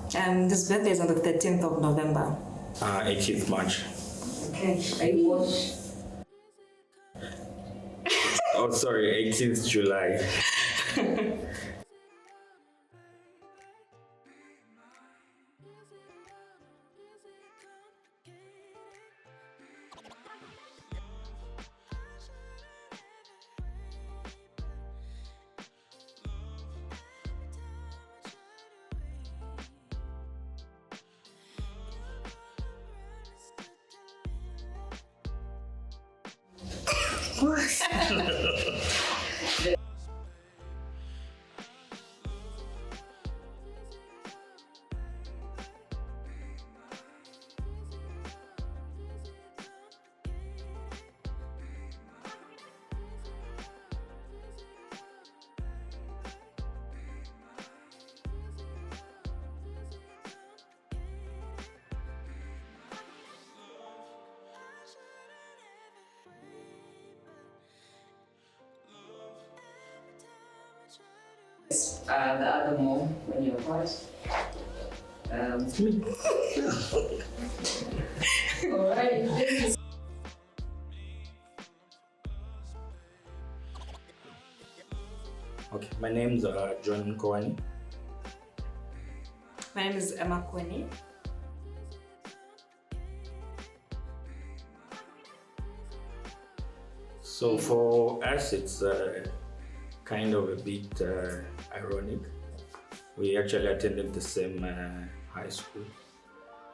This birthday is on the 13th of November. 18th March. Okay, I watch. Oh, sorry, 18th July. The other mom when you're apart. Alright. Okay, my name's John Nkowani. My name is Nkowani. So for us, it's kind of a bit ironic. We actually attended the same high school.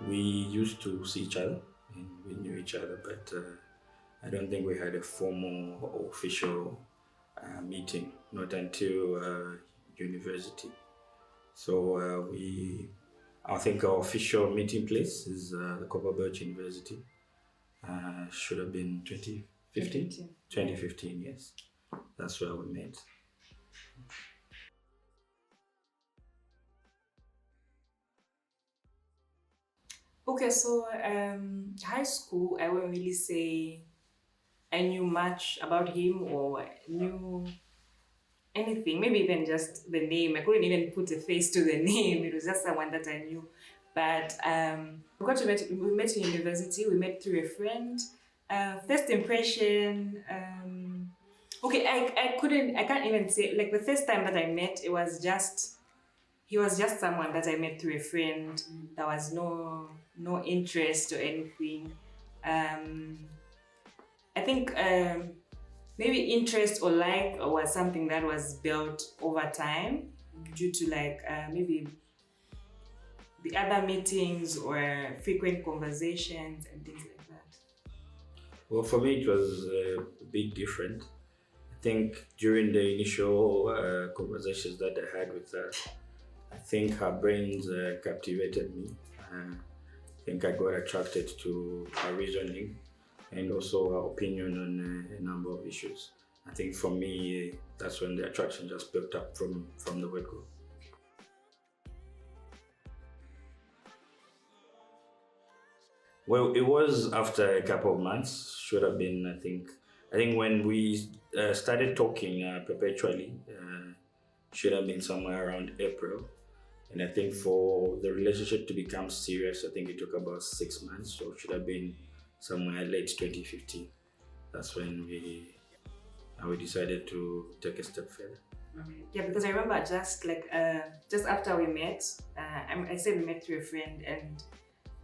We used to see each other and we knew each other, but I don't think we had a formal or official meeting, not until university. So I think our official meeting place is the Copperbelt University. Should have been 2015? 2015, yes. That's where we met. Okay, so high school, I won't really say I knew much about him or knew anything. Maybe even just the name. I couldn't even put a face to the name. It was just someone that I knew. But we met in university. We met through a friend. First impression. Okay, I can't even say, like, the first time that I met, he was just someone that I met through a friend. There was no interest or anything. I think maybe interest or like was something that was built over time due to maybe the other meetings or frequent conversations and things like that. Well, for me, it was a bit different. I think during the initial conversations that I had with her, I think her brains captivated me. I think I got attracted to her reasoning and also her opinion on a number of issues. I think for me, that's when the attraction just built up from the word go. Well, it was after a couple of months. Should have been, I think when we started talking perpetually, should have been somewhere around April. And I think for the relationship to become serious, I think it took about 6 months. So it should have been somewhere late 2015. That's when we decided to take a step further. Yeah, because I remember just after we met, I said we met through a friend, and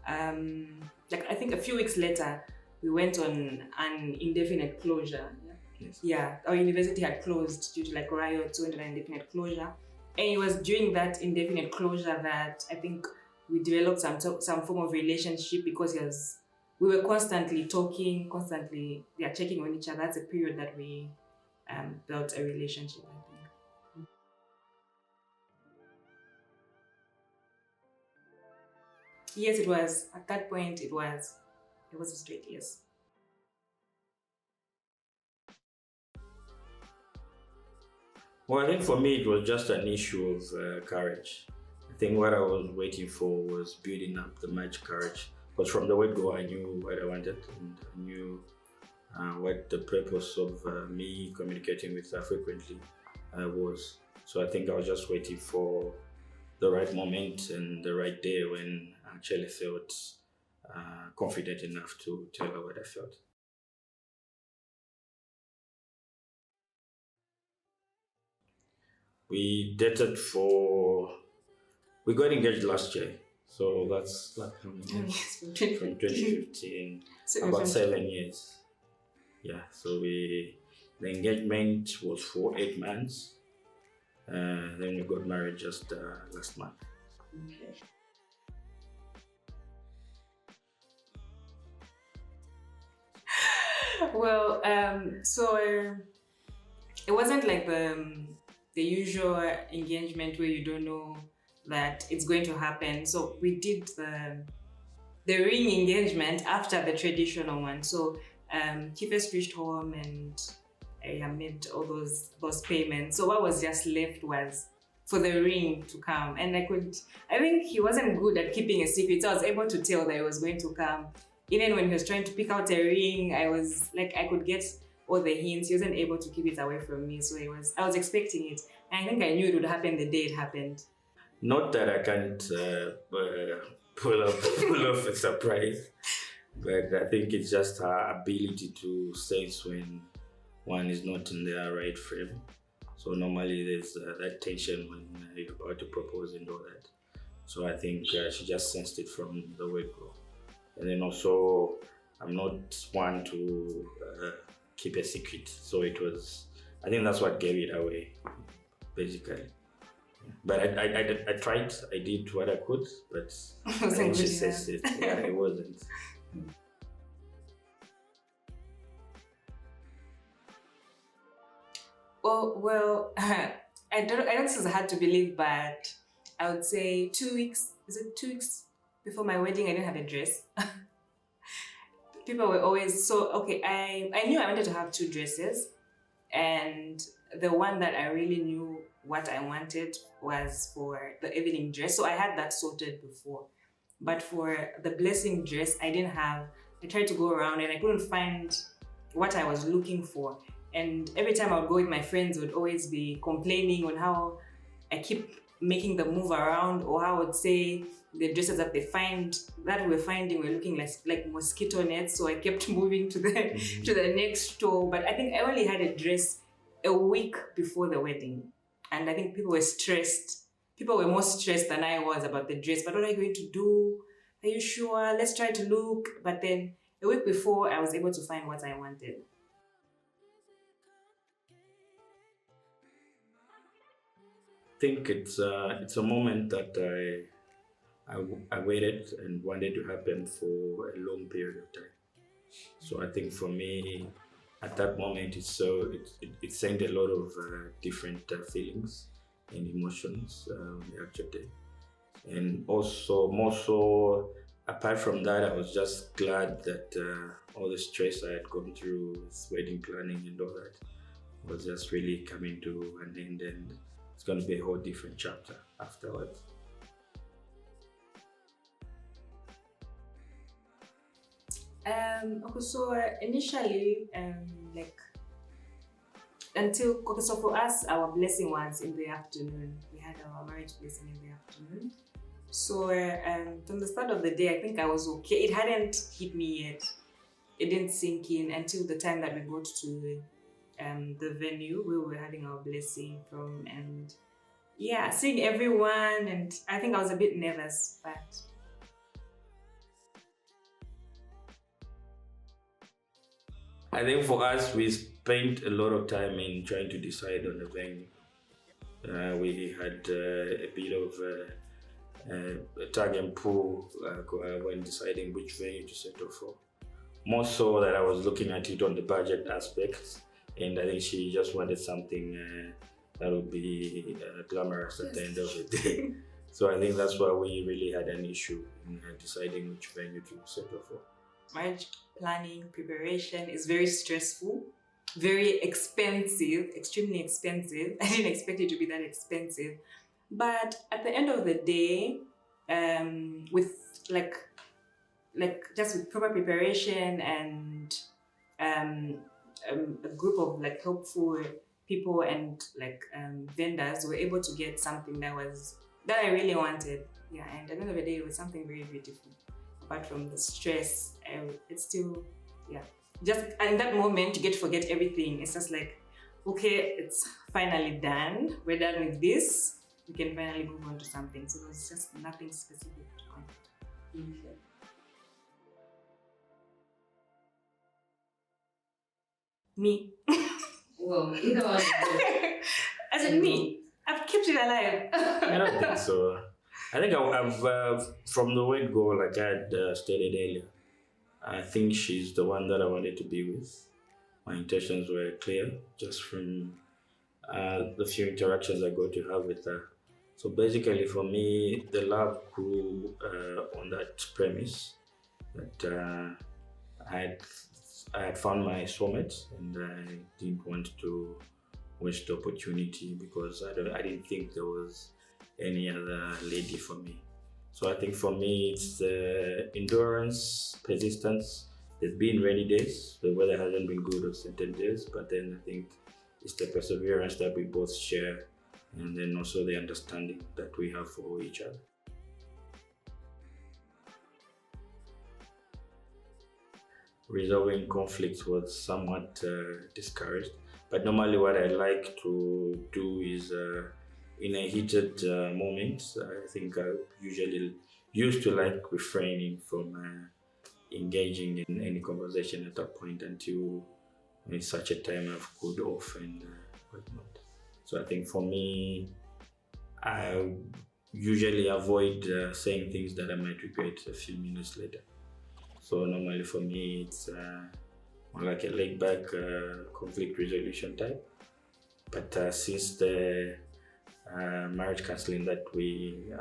I think a few weeks later, we went on an indefinite closure. Yes. Yeah, our university had closed due to riots, went on an indefinite closure. And it was during that indefinite closure that I think we developed some form of relationship, because we were constantly talking, constantly checking on each other. That's a period that we built a relationship, I think. Yes, it was. At that point, it was a straight yes. Well, I think for me, it was just an issue of courage. I think what I was waiting for was building up the much courage. Because from the word go, I knew what I wanted, and I knew what the purpose of me communicating with her frequently was. So I think I was just waiting for the right moment and the right day when I actually felt confident enough to tell her what I felt. We dated for, we got engaged last year. So that's like Yes, from from 2015, So about from- 7 years. Yeah, so the engagement was for 8 months. Then we got married just last month. Okay. Well, it wasn't like the usual engagement where you don't know that it's going to happen. So we did the ring engagement after the traditional one. So he first reached home and I made all those payments. So what was just left was for the ring to come, and I think he wasn't good at keeping a secret, so I was able to tell that it was going to come. Even when he was trying to pick out a ring, I could get all the hints. He wasn't able to keep it away from me, so I was expecting it. And I think I knew it would happen the day it happened. Not that I can't pull off a surprise, but I think it's just her ability to sense when one is not in their right frame. So normally there's that tension when you're about to propose and all that. So I think she just sensed it from the word go. And then also, I'm not one to keep a secret. So I think that's what gave it away, basically. But I tried, I did what I could, but I think she says it. Yeah, it wasn't. Well, I don't know this is hard to believe, but I would say 2 weeks. Is it 2 weeks before my wedding? I didn't have a dress. People were always so okay. I knew I wanted to have 2 dresses, and the one that I really knew what I wanted was for the evening dress. So I had that sorted before, but for the blessing dress, I didn't have. I tried to go around and I couldn't find what I was looking for. And every time I would go with my friends, would always be complaining on how I keep making the move around, or how I would say the dresses that we're finding were looking like mosquito nets. So I kept moving to the next store. But I think I only had a dress a week before the wedding, and I think people were stressed. People were more stressed than I was about the dress. But what are you going to do? Are you sure? Let's try to look. But then a week before, I was able to find what I wanted. I think it's a moment that I waited and wanted to happen for a long period of time. So I think for me, at that moment, it sent a lot of different feelings and emotions the actual day. And also, more so, apart from that, I was just glad that all the stress I had gone through with wedding planning and all that was just really coming to an end, and it's going to be a whole different chapter afterwards. Okay, so initially, so for us, our blessing was in the afternoon. We had our marriage blessing in the afternoon. So from the start of the day, I think I was okay. It hadn't hit me yet. It didn't sink in until the time that we got to the venue where we were having our blessing from, and yeah, seeing everyone, and I think I was a bit nervous, but I think for us, we spent a lot of time in trying to decide on the venue. We had a bit of a tug and pull when deciding which venue to settle for. More so that I was looking at it on the budget aspect, and I think she just wanted something that would be glamorous at the end of the day. So I think that's why we really had an issue in deciding which venue to settle for. marriage planning preparation is very stressful, very expensive, extremely expensive. I didn't expect it to be that expensive, but at the end of the day, with just with proper preparation and a group of helpful people and vendors, were able to get something that was that I really wanted. Yeah, and at the end of the day, it was something very beautiful. Apart from the stress, it's still, yeah. Just in that moment, you get to forget everything. It's just like, okay, it's finally done. We're done with this. We can finally move on to something. So it was just nothing specific on it. Me. Well, either one. As in me. I've kept it alive. I don't think so. I think I've from the word go, like I had stated earlier, I think she's the one that I wanted to be with. My intentions were clear just from the few interactions I got to have with her. So basically, for me, the love grew on that premise that I had found my soulmate, and I didn't want to waste the opportunity because I didn't think there was any other lady for me. So I think for me, it's endurance, persistence. There's been rainy days, the weather hasn't been good on certain days, but then I think it's the perseverance that we both share, and then also the understanding that we have for each other. Resolving conflicts was somewhat discouraged, but normally what I like to do is in a heated moment, I think I usually used to like refraining from engaging in any conversation at that point until it's such a time I've cooled off and whatnot. So I think for me, I usually avoid saying things that I might regret a few minutes later. So normally for me, it's more like a laid-back conflict resolution type. But since the marriage counseling that we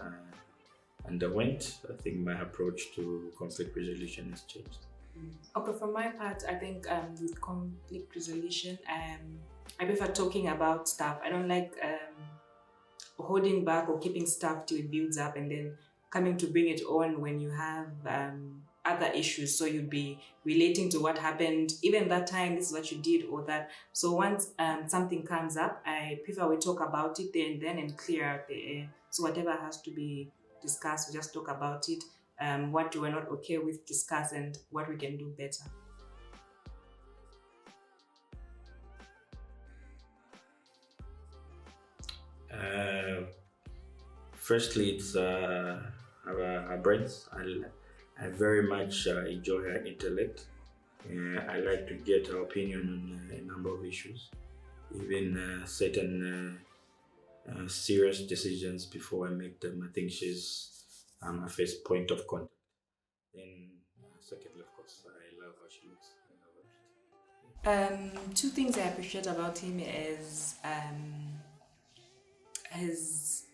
underwent, I think my approach to conflict resolution has changed. Okay, for my part, I think with conflict resolution, I prefer talking about stuff. I don't like holding back or keeping stuff till it builds up and then coming to bring it on when you have other issues. So you'd be relating to what happened, even that time, this is what you did or that. So once something comes up, I prefer we talk about it there and then and clear out the air. So whatever has to be discussed, we just talk about it. What we're not okay with, discuss, and what we can do better. Firstly, it's her brains. I very much enjoy her intellect. I like to get her opinion on a number of issues, even certain serious decisions before I make them. I think she's my first point of contact. Then, secondly, of course, I love how she looks. I love her. Two things I appreciate about him is his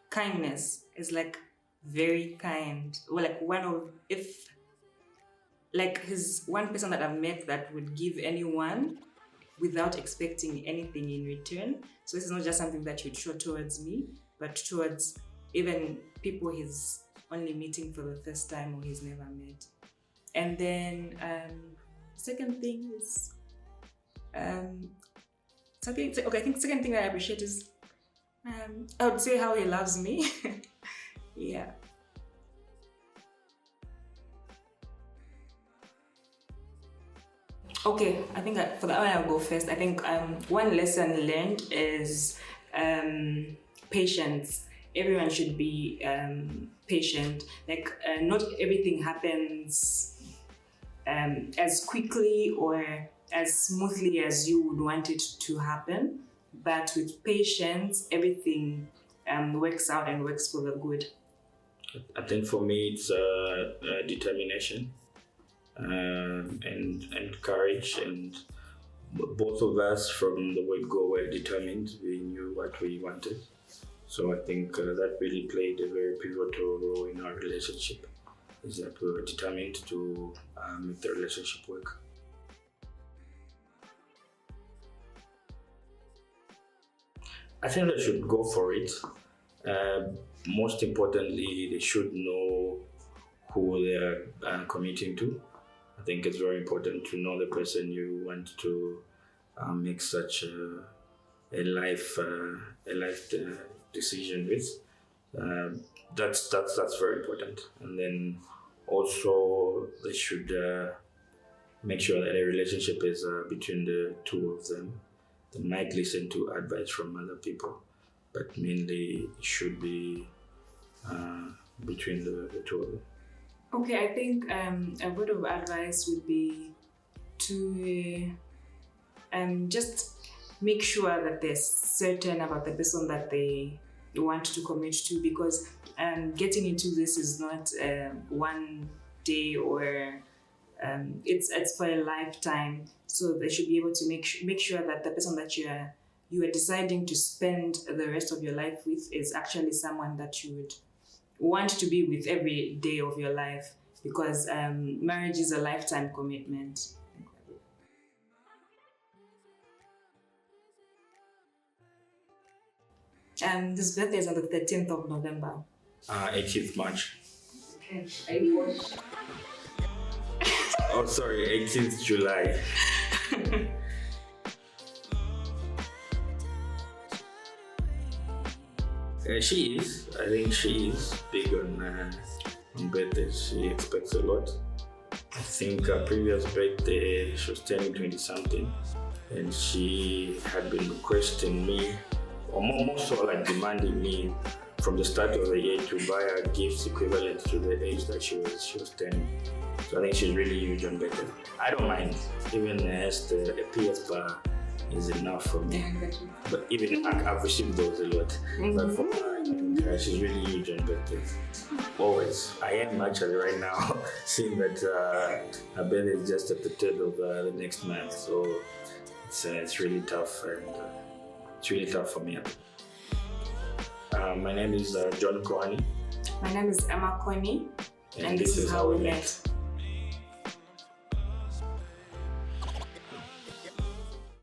kindness. Is like very kind. Well, like one of if like his one person that I've met that would give anyone without expecting anything in return. So this is not just something that you'd show towards me, but towards even people he's only meeting for the first time or he's never met. And then second thing is something. Okay, I think second thing that I appreciate is I would say how he loves me. Yeah. Okay, I think for that one I'll go first. I think one lesson learned is patience. Everyone should be patient. Like not everything happens as quickly or as smoothly as you would want it to happen. But with patience, everything works out and works for the good. I think for me, it's determination and courage, and both of us from the word go were determined. We knew what we wanted, so I think that really played a very pivotal role in our relationship. Is that we were determined to make the relationship work. I think they should go for it. Most importantly, they should know who they are committing to. I think it's very important to know the person you want to make such a life decision with. That's very important. And then also they should make sure that a relationship is between the two of them. They might listen to advice from other people, but mainly it should be between the two of them. Okay, I think a word of advice would be to just make sure that they're certain about the person that they want to commit to, because getting into this is not one day, or it's for a lifetime. So they should be able to make sure that the person that you are deciding to spend the rest of your life with is actually someone that you would want to be with every day of your life, because marriage is a lifetime commitment. This birthday is on the 13th of November. 18th March. Okay. Oh, sorry, 18th July. She is. I think she is big on birthdays. She expects a lot. I think her previous birthday, she was turning 20 something, and she had been requesting me, or more so like demanding me from the start of the year to buy her gifts equivalent to the age that she was 10. So I think she's really huge on birthday. I don't mind. Even just a PS bar is enough for me. But even I've received those a lot. But for her, I think she's really huge on birthdays. Always. I am actually right now seeing that her birthday is just at the tail of the next month. So it's really tough, and it's really tough for me. My name is John Nkowani. My name is Emma Connie, and this is how we met.